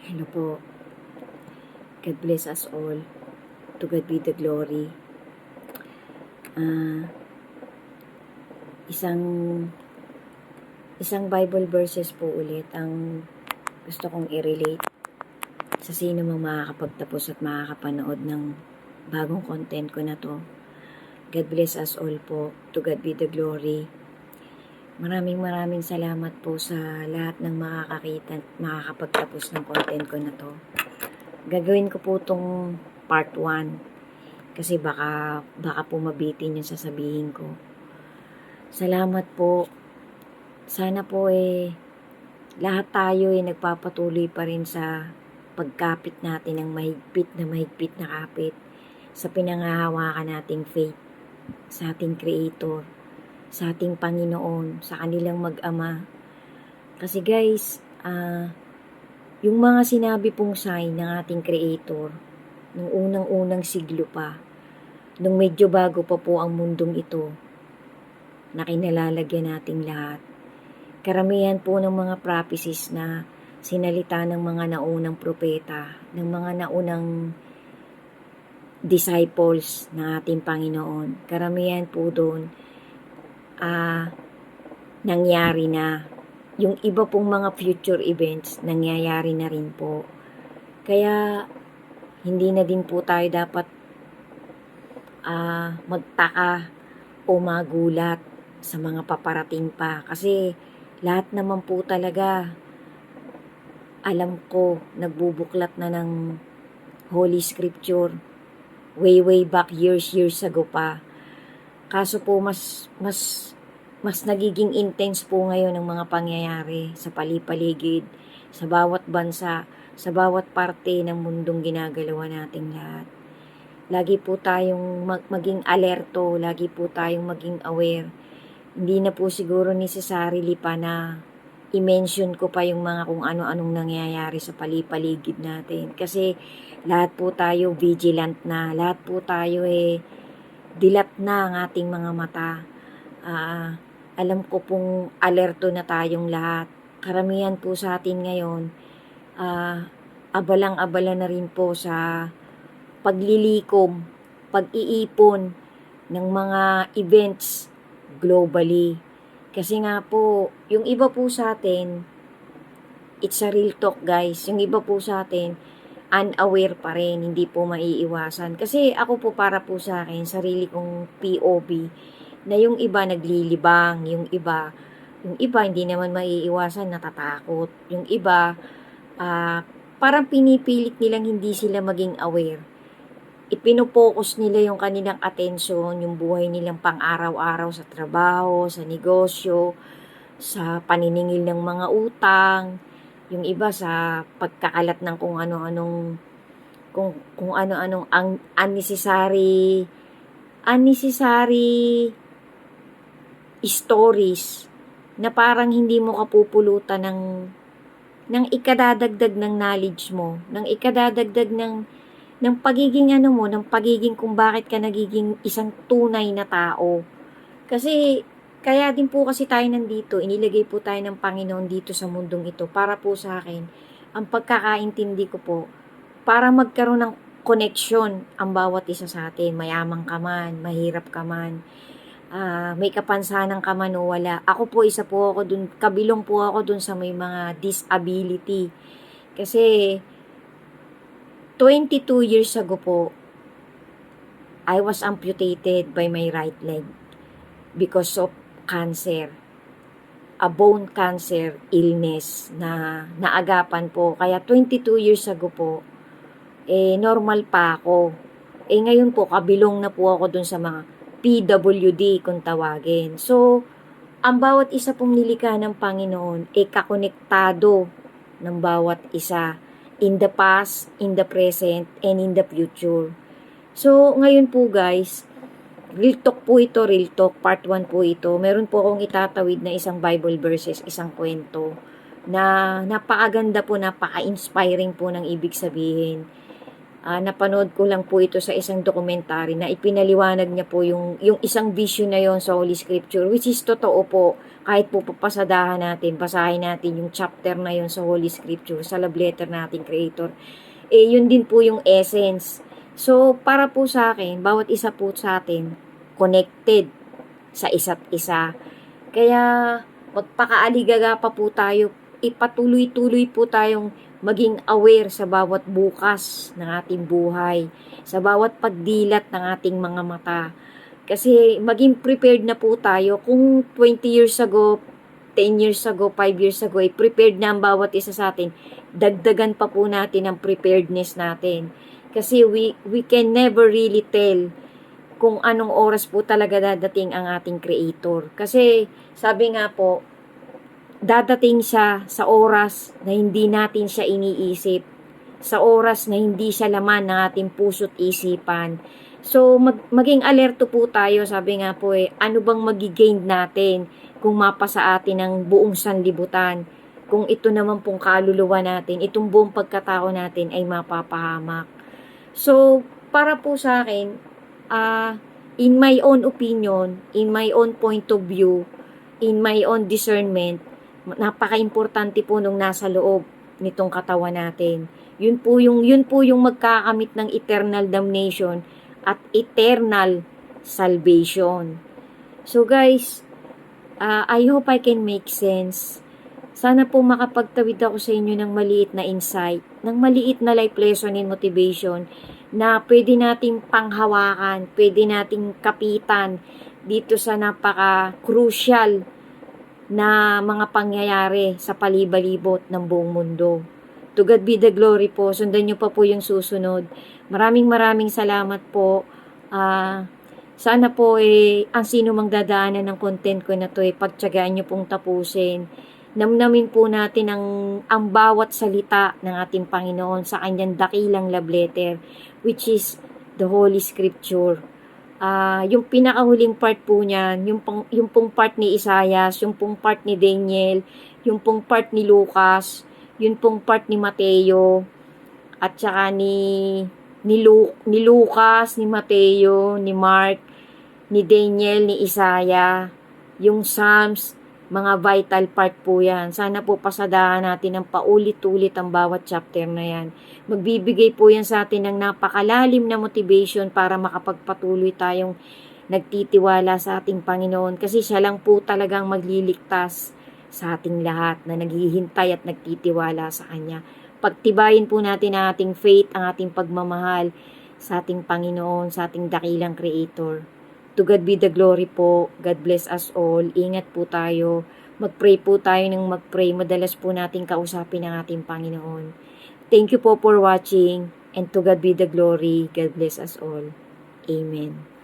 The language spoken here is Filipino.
Hello po. God bless us all. To God be the glory. Ah, isang Bible verses po ulit ang gusto kong i-relate sa sino mang makakapagtapos at makakapanood ng bagong content ko na to. God bless us all po. To God be the glory. Maraming salamat po sa lahat ng makakapagtapos ng content ko na to. Gagawin ko po tong part 1 kasi baka po mabitin yung sasabihin ko. Salamat po. Sana po lahat tayo nagpapatuloy pa rin sa pagkapit natin ng mahigpit na kapit sa pinangahawakan nating faith sa ating Creator, sa ating Panginoon, sa kanilang mag-ama. Kasi guys, yung mga sinabi pong sign ng ating Creator, nung unang-unang siglo pa, nung medyo bago pa po ang mundong ito, na kinalalagyan nating lahat. Karamihan po ng mga prophecies na sinalita ng mga naunang propeta, ng mga naunang disciples ng ating Panginoon. Karamihan po doon, nangyari na. Yung iba pong mga future events, nangyayari na rin po. Kaya, hindi na din po tayo dapat magtaka o magulat sa mga paparating pa. Kasi, lahat naman po talaga, alam ko, nagbubuklat na ng Holy Scripture way back years ago pa. Kaso po mas nagiging intense po ngayon ang mga pangyayari sa palipaligid, sa bawat bansa, sa bawat parte ng mundong ginagalawan nating lahat. Lagi po tayong maging alerto, lagi po tayong maging aware. Hindi na po siguro necessary pa na i-mention ko pa yung mga kung ano-anong nangyayari sa palipaligid natin. Kasi lahat po tayo vigilant na, lahat po tayo dilat na ang ating mga mata. Alam ko pong alerto na tayong lahat. Karamihan po sa atin ngayon, abalang-abala na rin po sa paglilikom, pag-iipon ng mga events globally. Kasi nga po, yung iba po sa atin, it's a real talk guys, yung iba po sa atin, unaware pa rin, hindi po maiiwasan. Kasi ako po para po sa akin, sarili kong POV, na yung iba naglilibang, yung iba hindi naman maiiwasan, natatakot. Yung iba, parang pinipilit nilang hindi sila maging aware. Ipinopokus nila yung kanilang atensyon, yung buhay nilang pang-araw-araw sa trabaho, sa negosyo, sa paniningil ng mga utang, yung iba sa pagkakalat ng kung ano-anong unnecessary stories na parang hindi mo kapupulutan ng ikadadagdag ng knowledge mo, ng ikadadagdag ng pagiging ng pagiging kung bakit ka nagiging isang tunay na tao. Kasi, kaya din po kasi tayo nandito, inilagay po tayo ng Panginoon dito sa mundong ito para po sa akin, ang pagkakaintindi ko po, para magkaroon ng connection ang bawat isa sa atin, mayaman ka man, mahirap ka man, may kapansanan ka man o wala. Ako po, isa po ako dun, kabilong po ako dun sa may mga disability. Kasi, 22 years ago po, I was amputated by my right leg because of cancer. A bone cancer illness na naagapan po. Kaya 22 years ago po, normal pa ako. Ngayon po, kabilong na po ako dun sa mga PWD kung tawagin. So, ang bawat isa pong nilikha ng Panginoon, kakonektado ng bawat isa. In the past, in the present, and in the future. So, ngayon po guys, real talk po ito, real talk, part 1 po ito. Meron po akong itatawid na isang Bible verses, isang kwento, na napakaganda po, napaka-inspiring po ng ibig sabihin. Napanood ko lang po ito sa isang documentary na ipinaliwanag niya po yung isang vision na yon sa Holy Scripture, which is totoo po. Kahit po papasadahan natin, basahin natin yung chapter na yon sa Holy Scripture, sa love letter nating Creator. Yun din po yung essence. So, para po sa akin, bawat isa po sa atin, connected sa isa't isa. Kaya, magpakaaligaga pa po tayo, ipatuloy-tuloy po tayong maging aware sa bawat bukas ng ating buhay, sa bawat pagdilat ng ating mga mata. Kasi maging prepared na po tayo. Kung 20 years ago, 10 years ago, 5 years ago, prepared na ang bawat isa sa atin, dagdagan pa po natin ang preparedness natin. Kasi we can never really tell kung anong oras po talaga dadating ang ating Creator. Kasi sabi nga po, dadating siya sa oras na hindi natin siya iniisip, sa oras na hindi siya laman ng ating puso't isipan. So, maging alerto po tayo, sabi nga po ano bang magigain natin kung mapasa atin ang buong sanlibutan, kung ito naman pong kaluluwa natin, itong buong pagkatao natin ay mapapahamak. So, para po sa akin, in my own opinion, in my own point of view, in my own discernment, napaka-importante po nung nasa loob nitong katawan natin. Yun po yung magkakamit ng eternal damnation at eternal salvation. So guys, I hope I can make sense. Sana po makapagtawid ako sa inyo ng maliit na insight, ng maliit na life lesson and motivation na pwede nating panghawakan, pwede nating kapitan dito sa napaka-crucial na mga pangyayari sa palibalibot ng buong mundo. To God be the glory po. Sundan nyo pa po yung susunod. Maraming salamat po. Sana po ang sino mang dadaanan ng content ko na to pagtyagaan nyo pong tapusin. Namnamin po natin ang bawat salita ng ating Panginoon sa kanyang dakilang love letter, which is the Holy Scripture. Yung pinakahuling part po niyan, yung pong part ni Isaias, yung pong part ni Daniel, yung pong part ni Lucas, yung pong part ni Mateo, at saka ni Lucas, ni Mateo, ni Mark, ni Daniel, ni Isaiah, yung Psalms, mga vital part po yan. Sana po pasadahan natin ng paulit-ulit ang bawat chapter na yan. Magbibigay po yan sa atin ng napakalalim na motivation para makapagpatuloy tayong nagtitiwala sa ating Panginoon. Kasi siya lang po talagang magliligtas sa ating lahat na naghihintay at nagtitiwala sa Kanya. Pagtibayin po natin ang ating faith, ang ating pagmamahal sa ating Panginoon, sa ating dakilang Creator. To God be the glory po. God bless us all. Ingat po tayo. Mag-pray po tayo ng mag-pray. Madalas po natin kausapin ang ating Panginoon. Thank you po for watching. And to God be the glory. God bless us all. Amen.